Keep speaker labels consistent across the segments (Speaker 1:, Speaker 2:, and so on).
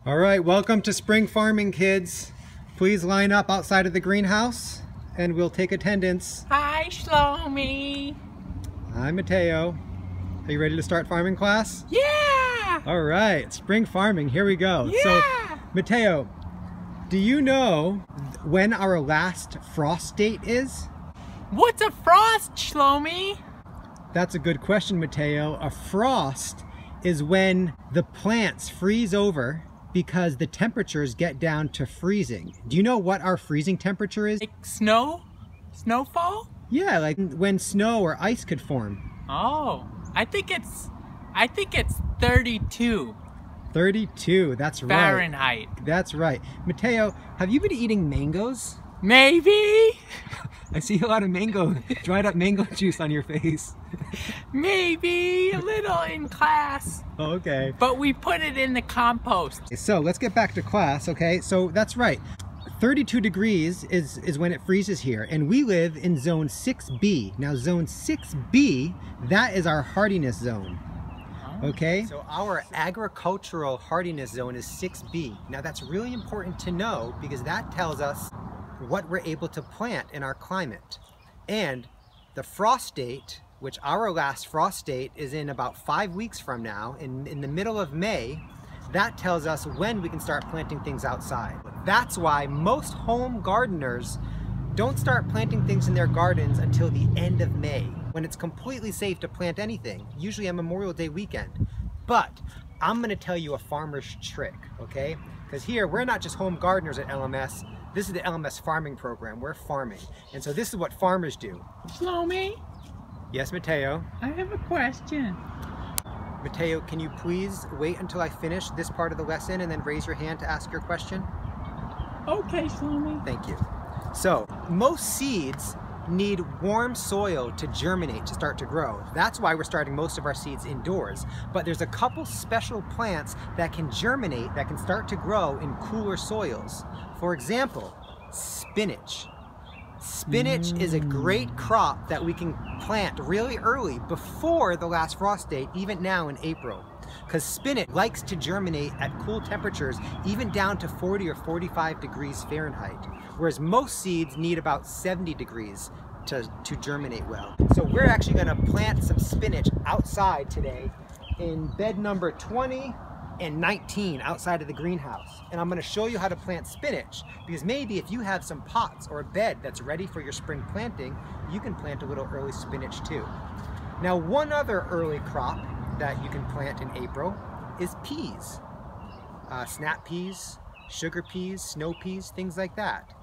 Speaker 1: All right, welcome to spring farming, kids. Please line up outside of the greenhouse and we'll take attendance.
Speaker 2: Hi, Shlomi.
Speaker 1: I'm Mateo. Are you ready to start farming class?
Speaker 2: Yeah!
Speaker 1: All right, spring farming, here we go.
Speaker 2: Yeah!
Speaker 1: So, Mateo, do you know when our last frost date is?
Speaker 2: What's a frost, Shlomi?
Speaker 1: That's a good question, Mateo. A frost is when the plants freeze over because the temperatures get down to freezing. Do you know what our freezing temperature is?
Speaker 2: Like snow? Snowfall?
Speaker 1: Yeah, like when snow or ice could form.
Speaker 2: Oh, I think it's 32
Speaker 1: 32, that's right.
Speaker 2: Fahrenheit.
Speaker 1: That's right. Mateo, have you been eating mangoes?
Speaker 2: Maybe.
Speaker 1: I see a lot of dried up mango juice on your face.
Speaker 2: Maybe a little in class.
Speaker 1: Oh, okay.
Speaker 2: But we put it in the compost.
Speaker 1: So let's get back to class, okay? So that's right. 32 degrees is when it freezes here, and we live in zone 6B. Now zone 6B, that is our hardiness zone. Okay, so our agricultural hardiness zone is 6B. Now that's really important to know because that tells us what we're able to plant in our climate. And the frost date, which our last frost date is in about 5 weeks from now, in the middle of May, that tells us when we can start planting things outside. That's why most home gardeners don't start planting things in their gardens until the end of May, when it's completely safe to plant anything, usually on Memorial Day weekend. But I'm gonna tell you a farmer's trick, okay? Because here, we're not just home gardeners at LMS, this is the LMS farming program, we're farming. And so this is what farmers do.
Speaker 2: Shlomi?
Speaker 1: Yes, Mateo?
Speaker 2: I have a question.
Speaker 1: Mateo, can you please wait until I finish this part of the lesson and then raise your hand to ask your question?
Speaker 2: Okay, Shlomi.
Speaker 1: Thank you. So, most seeds need warm soil to germinate, to start to grow. That's why we're starting most of our seeds indoors. But there's a couple special plants that can germinate, that can start to grow in cooler soils. For example, spinach. Spinach is a great crop that we can plant really early before the last frost date, even now in April. Because spinach likes to germinate at cool temperatures, even down to 40 or 45 degrees Fahrenheit. Whereas most seeds need about 70 degrees to germinate well. So we're actually gonna plant some spinach outside today in bed number 20 and 19 outside of the greenhouse. And I'm gonna show you how to plant spinach, because maybe if you have some pots or a bed that's ready for your spring planting, you can plant a little early spinach too. Now, one other early crop that you can plant in April is peas. Snap peas, sugar peas, snow peas, things like that.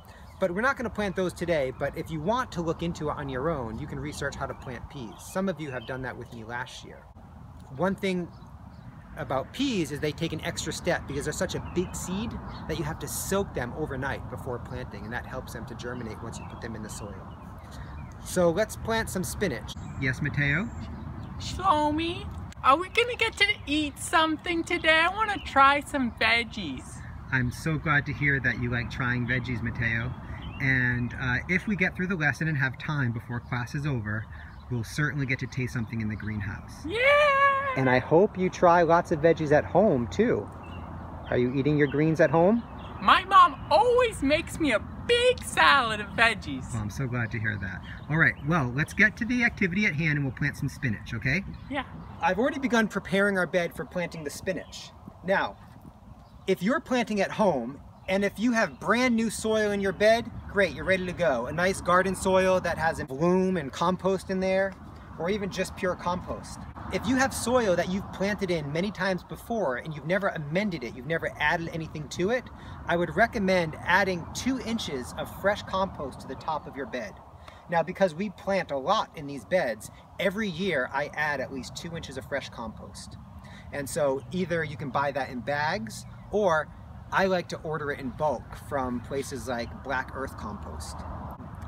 Speaker 1: But we're not gonna plant those today, but if you want to look into it on your own, you can research how to plant peas. Some of you have done that with me last year. One thing about peas is they take an extra step because they're such a big seed that you have to soak them overnight before planting, and that helps them to germinate once you put them in the soil. So let's plant some spinach. Yes, Mateo?
Speaker 2: Shlomi, are we gonna get to eat something today? I wanna try some veggies.
Speaker 1: I'm so glad to hear that you like trying veggies, Mateo. And if we get through the lesson and have time before class is over, we'll certainly get to taste something in the greenhouse.
Speaker 2: Yeah!
Speaker 1: And I hope you try lots of veggies at home too. Are you eating your greens at home?
Speaker 2: My mom always makes me a big salad of veggies.
Speaker 1: Oh, I'm so glad to hear that. All right, well, let's get to the activity at hand and we'll plant some spinach, okay?
Speaker 2: Yeah.
Speaker 1: I've already begun preparing our bed for planting the spinach. Now, if you're planting at home, and if you have brand new soil in your bed, great, you're ready to go. A nice garden soil that has a bloom and compost in there, or even just pure compost. If you have soil that you've planted in many times before and you've never amended it, you've never added anything to it, I would recommend adding 2 inches of fresh compost to the top of your bed. Now, because we plant a lot in these beds, every year I add at least 2 inches of fresh compost. And so either you can buy that in bags, or I like to order it in bulk from places like Black Earth Compost.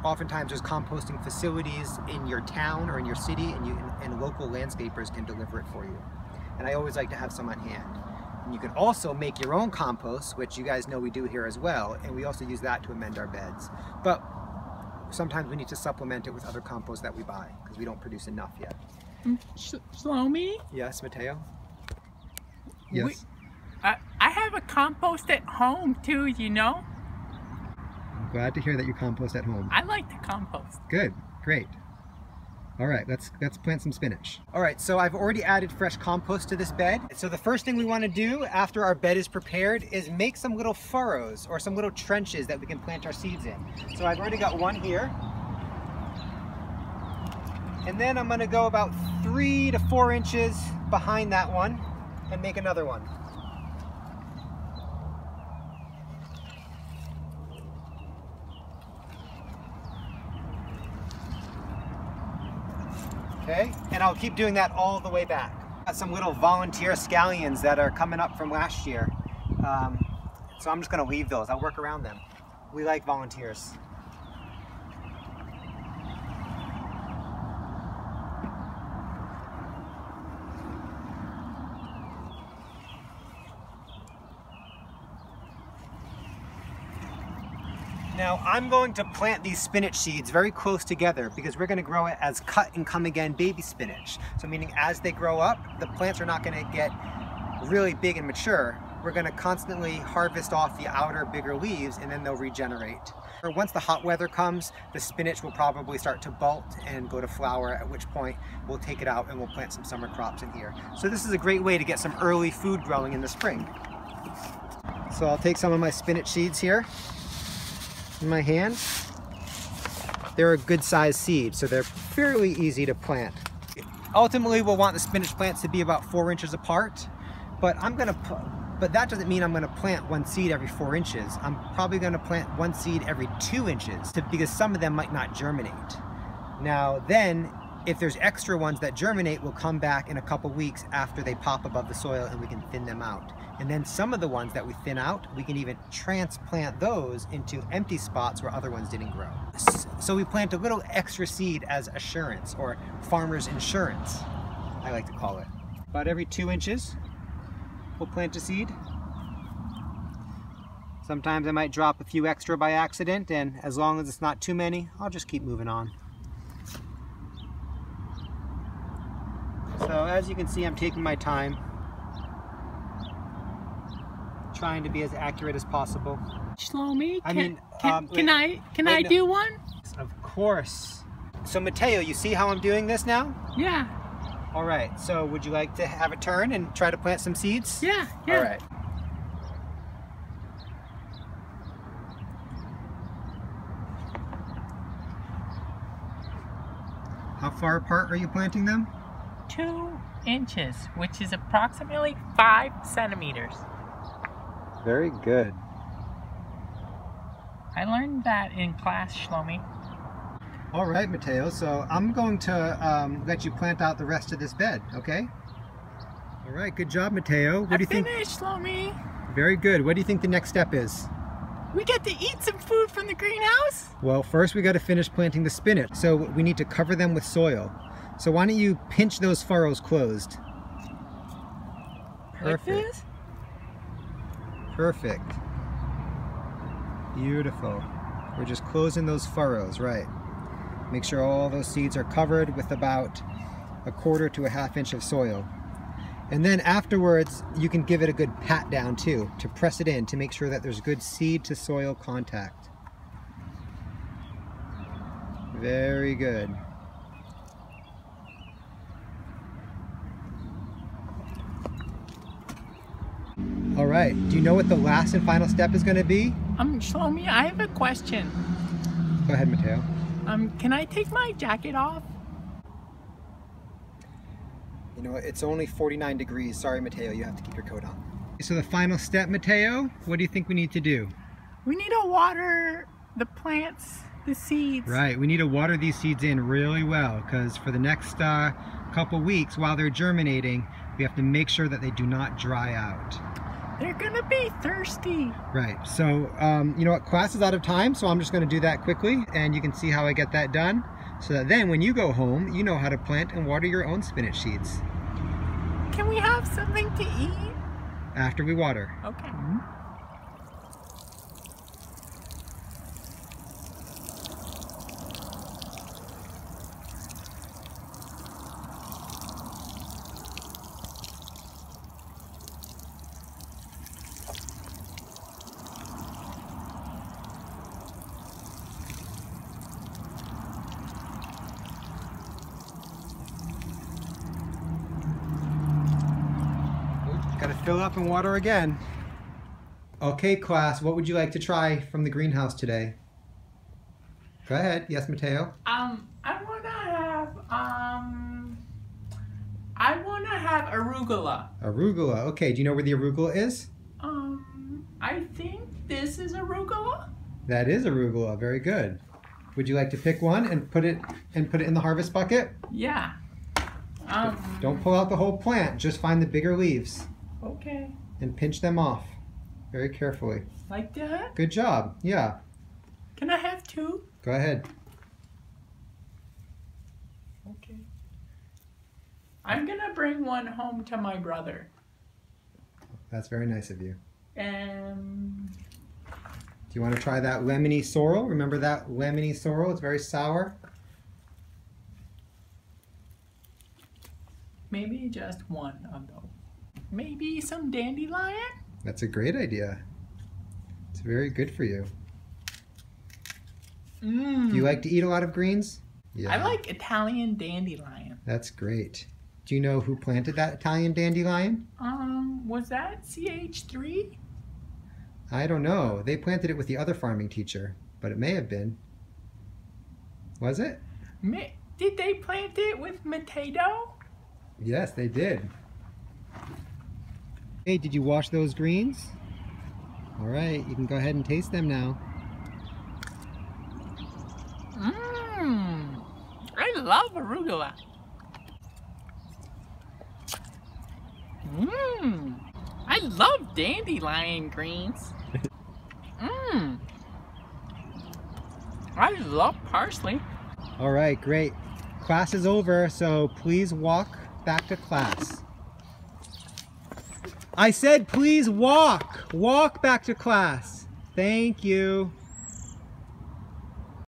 Speaker 1: Oftentimes there's composting facilities in your town or in your city, and local landscapers can deliver it for you. And I always like to have some on hand. And you can also make your own compost, which you guys know we do here as well, and we also use that to amend our beds. But sometimes we need to supplement it with other compost that we buy, because we don't produce enough yet.
Speaker 2: Shlomi?
Speaker 1: Yes, Mateo? Yes.
Speaker 2: I have a compost at home too, you know?
Speaker 1: I'm glad to hear that you compost at home.
Speaker 2: I like to compost.
Speaker 1: Good, great. All right, let's plant some spinach. All right, so I've already added fresh compost to this bed. So the first thing we want to do after our bed is prepared is make some little furrows or some little trenches that we can plant our seeds in. So I've already got one here. And then I'm going to go about 3 to 4 inches behind that one and make another one. Okay, and I'll keep doing that all the way back. Got some little volunteer scallions that are coming up from last year. So I'm just gonna leave those. I'll work around them. We like volunteers. Now I'm going to plant these spinach seeds very close together because we're going to grow it as cut and come again baby spinach. So meaning as they grow up, the plants are not going to get really big and mature. We're going to constantly harvest off the outer bigger leaves and then they'll regenerate. Or once the hot weather comes, the spinach will probably start to bolt and go to flower, at which point we'll take it out and we'll plant some summer crops in here. So this is a great way to get some early food growing in the spring. So I'll take some of my spinach seeds here in my hand. They're a good sized seed, so they're fairly easy to plant. Ultimately, we'll want the spinach plants to be about 4 inches apart, but that doesn't mean I'm gonna plant one seed every 4 inches. I'm probably gonna plant one seed every 2 inches because some of them might not germinate. Now then, if there's extra ones that germinate, we'll come back in a couple weeks after they pop above the soil and we can thin them out. And then some of the ones that we thin out, we can even transplant those into empty spots where other ones didn't grow. So we plant a little extra seed as assurance, or farmer's insurance, I like to call it. About every 2 inches, we'll plant a seed. Sometimes I might drop a few extra by accident, and as long as it's not too many, I'll just keep moving on. So as you can see, I'm taking my time, trying to be as accurate as possible.
Speaker 2: Shlomi, can I
Speaker 1: no.
Speaker 2: do one?
Speaker 1: Of course. So Mateo, you see how I'm doing this now?
Speaker 2: Yeah.
Speaker 1: All right, so would you like to have a turn and try to plant some seeds?
Speaker 2: Yeah.
Speaker 1: All right. How far apart are you planting them?
Speaker 2: 2 inches, which is approximately 5 centimeters.
Speaker 1: Very good.
Speaker 2: I learned that in class, Shlomi.
Speaker 1: All right, Mateo, so I'm going to let you plant out the rest of this bed, okay? All right, good job, Mateo. What do you think?
Speaker 2: Finished, Shlomi.
Speaker 1: Very good. What do you think the next step is?
Speaker 2: We get to eat some food from the greenhouse?
Speaker 1: Well, first we got to finish planting the spinach, so we need to cover them with soil. So why don't you pinch those furrows closed? Perfect.
Speaker 2: Like this?
Speaker 1: Perfect. Beautiful. We're just closing those furrows, right. Make sure all those seeds are covered with about 1/4 to 1/2 inch of soil. And then afterwards, you can give it a good pat down too, to press it in to make sure that there's good seed to soil contact. Very good. All right, do you know what the last and final step is going to be?
Speaker 2: Shlomi, I have a question.
Speaker 1: Go ahead, Mateo.
Speaker 2: Can I take my jacket off?
Speaker 1: You know what, it's only 49 degrees. Sorry, Mateo, you have to keep your coat on. So the final step, Mateo, what do you think we need to do?
Speaker 2: We need to water the plants, the seeds.
Speaker 1: Right, we need to water these seeds in really well because for the next couple weeks while they're germinating, we have to make sure that they do not dry out.
Speaker 2: They're gonna be thirsty.
Speaker 1: Right, so you know what, class is out of time, so I'm just gonna do that quickly and you can see how I get that done so that then when you go home, you know how to plant and water your own spinach seeds.
Speaker 2: Can we have something to eat?
Speaker 1: After we water.
Speaker 2: Okay.
Speaker 1: fill up and water again. Okay, class, what would you like to try from the greenhouse today? Go ahead. Yes, Mateo?
Speaker 2: I wanna have arugula.
Speaker 1: Arugula. Okay, do you know where the arugula is?
Speaker 2: I think this is arugula.
Speaker 1: That is arugula. Very good. Would you like to pick one and put it in the harvest bucket?
Speaker 2: Yeah.
Speaker 1: Don't pull out the whole plant. Just find the bigger leaves.
Speaker 2: Okay.
Speaker 1: And pinch them off very carefully.
Speaker 2: Like that?
Speaker 1: Good job. Yeah.
Speaker 2: Can I have two?
Speaker 1: Go ahead.
Speaker 2: Okay. I'm gonna bring one home to my brother.
Speaker 1: That's very nice of you.
Speaker 2: Do
Speaker 1: you want to try that lemony sorrel? Remember that lemony sorrel? It's very sour.
Speaker 2: Maybe just one of those. Maybe some dandelion?
Speaker 1: That's a great idea. It's very good for you. Do you like to eat a lot of greens?
Speaker 2: Yeah. I like Italian dandelion.
Speaker 1: That's great. Do you know who planted that Italian dandelion?
Speaker 2: Was that CH3?
Speaker 1: I don't know. They planted it with the other farming teacher, but it may have been. Was it?
Speaker 2: Did they plant it with Mateo?
Speaker 1: Yes, they did. Hey, did you wash those greens? All right, you can go ahead and taste them now.
Speaker 2: I love arugula. I love dandelion greens. I love parsley.
Speaker 1: All right, great. Class is over, so please walk back to class. I said please walk. Walk back to class. Thank you.